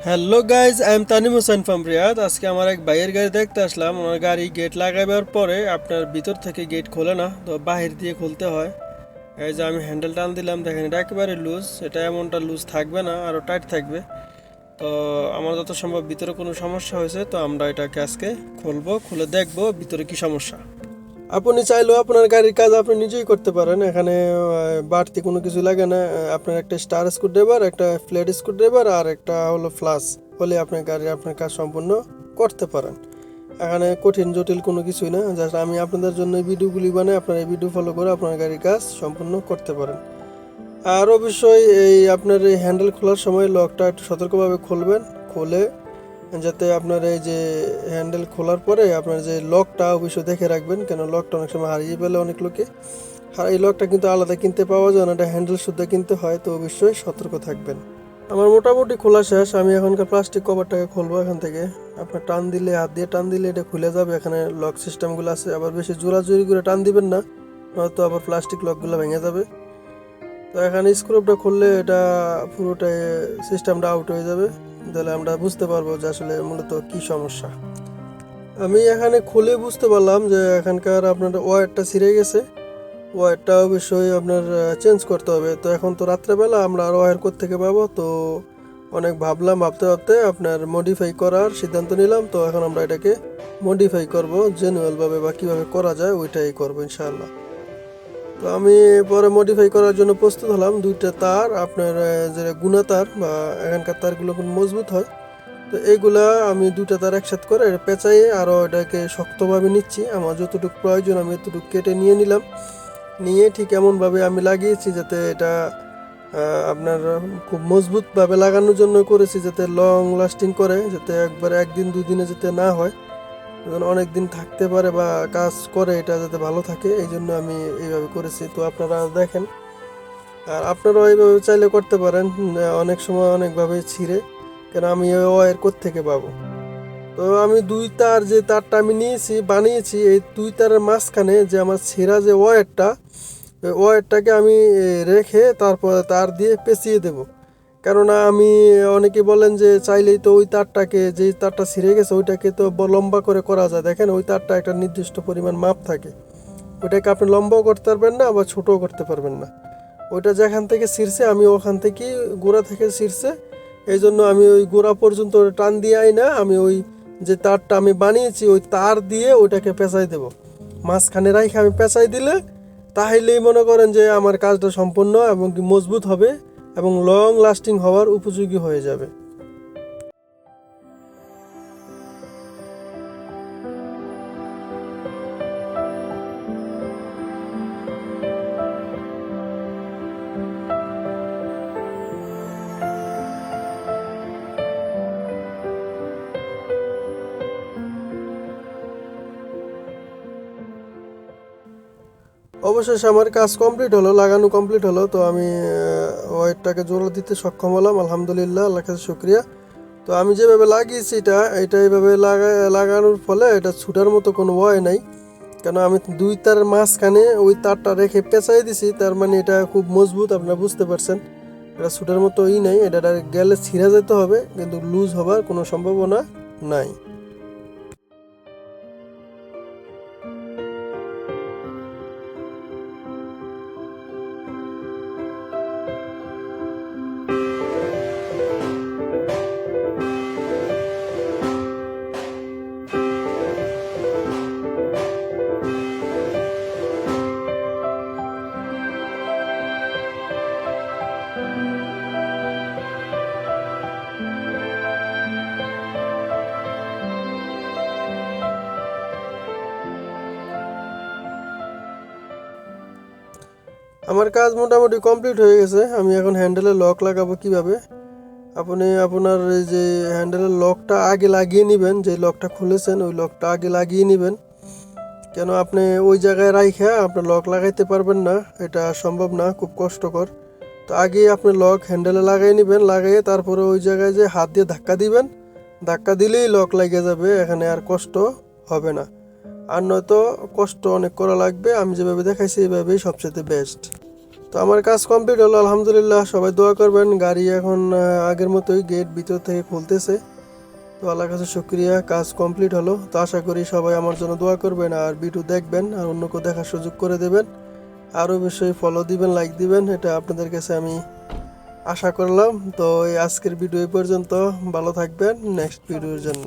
Hello guys, I am Tanim Hossain from Riyadh. আজকে আমার এক ভাইয়ের গাড়ি দেখতে আসলাম। ওনার গাড়ি গেট লাগাবার পরে আপনার ভিতর থেকে গেট খোলে না, তো বাহির দিয়ে খুলতে হয়। এই যে আমি হ্যান্ডেল টান দিলাম, দেখেন এটা একেবারে লুজ। এটা এমনটা লুজ থাকবে না, আরও টাইট থাকবে। তো আমার যত সম্ভব ভিতরে কোনো সমস্যা হয়েছে, তো আমরা এটাকে আজকে খুলবো, খুলে দেখবো ভিতরে কি সমস্যা। আপনি চাইলেও আপনার গাড়ির কাজ আপনি নিজেই করতে পারেন। এখানে বাড়তি কোনো কিছু লাগে না। আপনার একটা স্টার স্ক্রুড্রাইভার, একটা ফ্ল্যাট স্ক্রুড্রাইভার আর একটা হলো ফ্লাস হলে আপনার গাড়ির আপনার কাজ সম্পূর্ণ করতে পারেন। এখানে কঠিন জটিল কোনো কিছুই না, জাস্ট আমি আপনাদের জন্য এই ভিডিওগুলি বানাই, আপনারা এই ভিডিও ফলো করে আপনার গাড়ির কাজ সম্পূর্ণ করতে পারেন। আর অবশ্যই এই আপনার এই হ্যান্ডেল খোলার সময় লকটা একটু সতর্কভাবে খুলবেন, খুলে যাতে আপনার এই যে হ্যান্ডেল খোলার পরে আপনার যে লকটা অবশ্যই দেখে রাখবেন, কেন লকটা অনেক সময় হারিয়ে ফেলে অনেক লোকে। আর এই লকটা কিন্তু আলাদা কিনতে পাওয়া যায় না, এটা হ্যান্ডেল শুদ্ধ কিনতে হয়, তো অবশ্যই সতর্ক থাকবেন। আমার মোটামুটি খোলা শেষ। আমি এখনকার প্লাস্টিক কভারটাকে খুলবো এখান থেকে। আপনার টান দিলে, হাত দিয়ে টান দিলে এটা খুলে যাবে। এখানে লক সিস্টেমগুলো আছে, আবার বেশি জোরাজুরি করে টান দিবেন না, নয়তো আবার প্লাস্টিক লকগুলো ভেঙে যাবে। তো এখানে স্ক্রুটা খুললে এটা পুরোটাই সিস্টেমটা আউট হয়ে যাবে, তাহলে আমরা বুঝতে পারবো যে আসলে মূলত কি সমস্যা। আমি এখানে খুলে বুঝতে পারলাম যে এখানকার আপনার ওয়্যারটা ছিঁড়ে গেছে। ওয়্যারটা অবশ্যই আপনার চেঞ্জ করতে হবে। তো এখন তো রাত্রেবেলা আমরা আর ওয়্যার কোত্থেকে পাবো, তো অনেক ভাবলাম, ভাবতে ভাবতে আপনার মডিফাই করার সিদ্ধান্ত নিলাম। তো এখন আমরা এটাকে মডিফাই করব জেনুয়ালভাবে, বা কীভাবে করা যায় ওইটাই করবো ইনশাআল্লাহ। তো আমি পরে মডিফাই করার জন্য প্রস্তুত হলাম। দুইটা তার আপনার যে গুণা তার, বা এখানকার তারগুলো খুব মজবুত হয়, তো এইগুলা আমি দুইটা তার একসাথে করে পেঁচাইয়ে আরও এটাকে শক্তভাবে নিচ্ছি। আমার যতটুকু প্রয়োজন আমি এতটুকু কেটে নিয়ে নিলাম, নিয়ে ঠিক এমনভাবে আমি লাগিয়েছি যাতে এটা আপনার খুব মজবুতভাবে লাগানোর জন্য করেছি, যাতে লং লাস্টিং করে, যাতে একবার একদিন দুই দিনে যাতে না হয়, যেন অনেক দিন থাকতে পারে বা কাজ করে এটা যাতে ভালো থাকে, এই জন্য আমি এইভাবে করেছি। তো আপনারা দেখেন, আর আপনারাও এইভাবে চাইলে করতে পারেন। অনেক সময় অনেকভাবে ছিঁড়ে, কেন আমি ওই ওয়্যার কোত্থেকে পাবো। তো আমি দুই তার যে তারটা আমি নিয়েছি বানিয়েছি, এই দুই তারের মাঝখানে যে আমার ছেঁড়া যে ওয়্যারটা, ওই ওয়্যারটাকে আমি রেখে তারপর তার দিয়ে পেঁচিয়ে দেব। কেননা আমি, অনেকে বলেন যে চাইলেই তো ওই তারটাকে, যেই তারটা ছিঁড়ে গেছে ওইটাকে তো লম্বা করে করা যায়। দেখেন ওই তারটা একটা নির্দিষ্ট পরিমাণ মাপ থাকে, ওইটাকে আপনি লম্বাও করতে পারবেন না, আবার ছোটও করতে পারবেন না। ওইটা যেখান থেকে ছিঁড়ছে আমি ওখান থেকেই, গোড়া থেকে ছিঁড়ছে, এই জন্য আমি ওই গোড়া পর্যন্ত টান দিয়ে আই না, আমি ওই যে তারটা আমি বানিয়েছি ওই তার দিয়ে ওইটাকে পেঁচাই দেব। মাঝখানে রাইখে আমি পেঁচাই দিলে তাহলেই মনে করেন যে আমার কাজটা সম্পূর্ণ এবং কি মজবুত হবে এবং লং লাস্টিং হওয়ার উপযোগী হয়ে যাবে। অবশেষে আমার কাজ কমপ্লিট হলো, লাগানো কমপ্লিট হলো। তো আমি ওয়েটটাকে জোড়া দিতে সক্ষম হলাম, আলহামদুলিল্লাহ, আল্লাহ কাছে শুক্রিয়া। তো আমি যেভাবে লাগিয়েছি এটা এইভাবে লাগানোর ফলে এটা ছুটার মতো কোনো ওয়ে নাই, কেন আমি দুই তারের মাঝখানে ওই তারটা রেখে পেঁচাই দিছি, তার মানে এটা খুব মজবুত, আপনারা বুঝতে পারছেন। এটা ছুটার মতো নাই, এটা গেলে ছিঁড়ে যেতে হবে, কিন্তু লুজ হবার কোনো সম্ভাবনা নাই। আমার কাজ মোটামুটি কমপ্লিট হয়ে গেছে। আমি এখন হ্যান্ডেলে লক লাগাবো কিভাবে। আপনি আপনার এই যে হ্যান্ডেলের লকটা আগে লাগিয়ে নেবেন, যে লকটা খুলেছেন ওই লকটা আগে লাগিয়ে নেবেন, কেন আপনি ওই জায়গায় রাইখা আপনি লক লাগাইতে পারবেন না, এটা সম্ভব না, খুব কষ্টকর। তো আগে আপনি লক হ্যান্ডেলে লাগাই নেবেন, লাগাইয়ে তারপরে ওই জায়গায় যে হাত দিয়ে ধাক্কা দিবেন, ধাক্কা দিলেই লক লাগিয়ে যাবে, এখানে আর কষ্ট হবে না। আর নয়তো কষ্ট অনেক করা লাগবে। আমি যেভাবে দেখাইছি এইভাবেই সবচেয়ে বেস্ট। তো আমার কাজ কমপ্লিট হলো আলহামদুলিল্লাহ, সবাই দোয়া করবেন। গাড়ি এখন আগের মতোই গেট ভিতর থেকে খুলতেছে। তো আল্লাহর কাছে শুক্রিয়া, কাজ কমপ্লিট হলো। তো আশা করি সবাই আমার জন্য দোয়া করবেন আর ভিডিও দেখবেন আর অন্যকে দেখার সুযোগ করে দেবেন। আরও অবশ্যই ফলো দিবেন, লাইক দিবেন, এটা আপনাদের কাছে আমি আশা করলাম। তো এই আজকের ভিডিও এই পর্যন্ত, ভালো থাকবেন নেক্সট ভিডিওর জন্য।